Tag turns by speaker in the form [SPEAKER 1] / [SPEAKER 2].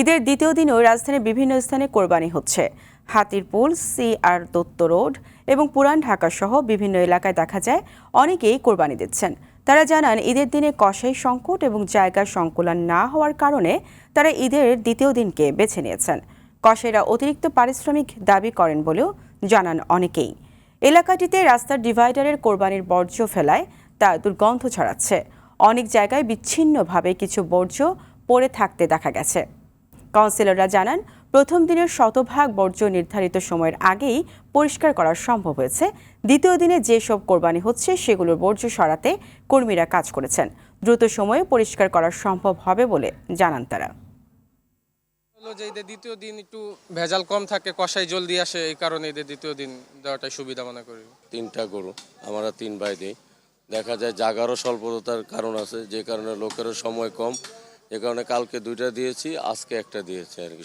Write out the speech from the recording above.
[SPEAKER 1] ঈদের দ্বিতীয় দিনও রাজধানীর বিভিন্ন স্থানে কোরবানি হচ্ছে। হাতিরপুল, CR দত্ত রোড এবং পুরান ঢাকা সহ বিভিন্ন এলাকায় দেখা যায় অনেকেই কোরবানি দিচ্ছেন। তারা জানান, ঈদের দিনে কসাই সংকট এবং জায়গার সংকুলান না হওয়ার কারণে তারা ঈদের দ্বিতীয় দিনকে বেছে নিয়েছেন। কসাইরা অতিরিক্ত পারিশ্রমিক দাবি করেন বলেও জানান অনেকেই। এলাকাটিতে রাস্তার ডিভাইডারের কোরবানির বর্জ্য ফেলায় তা দুর্গন্ধ ছড়াচ্ছে। অনেক জায়গায় বিচ্ছিন্নভাবে কিছু বর্জ্য পড়ে থাকতে দেখা গেছে। কাউন্সিলররা জানান, প্রথম দিনের শতভাগ বর্জ্য নির্ধারিত সময়ের আগেই পরিষ্কার করা সম্ভব হয়েছে। দ্বিতীয় দিনে যেসব কোরবানি হচ্ছে সেগুলোর বর্জ্য সরাতে কর্মীরা কাজ করেছেন। দ্রুত সময়ে পরিষ্কার করা সম্ভব হবে বলে জানান তারা।
[SPEAKER 2] যে ঈদের দ্বিতীয় দিন একটু ভেজাল কম থাকে, কষাই জলদি আসে, এই কারণে ঈদের দ্বিতীয় দিন দেওয়াটাই সুবিধা মনে করি।
[SPEAKER 3] 3টা গরু আমরা 3 ভাই দিই। দেখা যায় জায়গারও স্বল্পতার কারণ আছে, যে কারণে লোকেরও সময় কম। এ কারণে কালকে 2টা দিয়েছি, আজকে একটা দিয়েছি আর কি।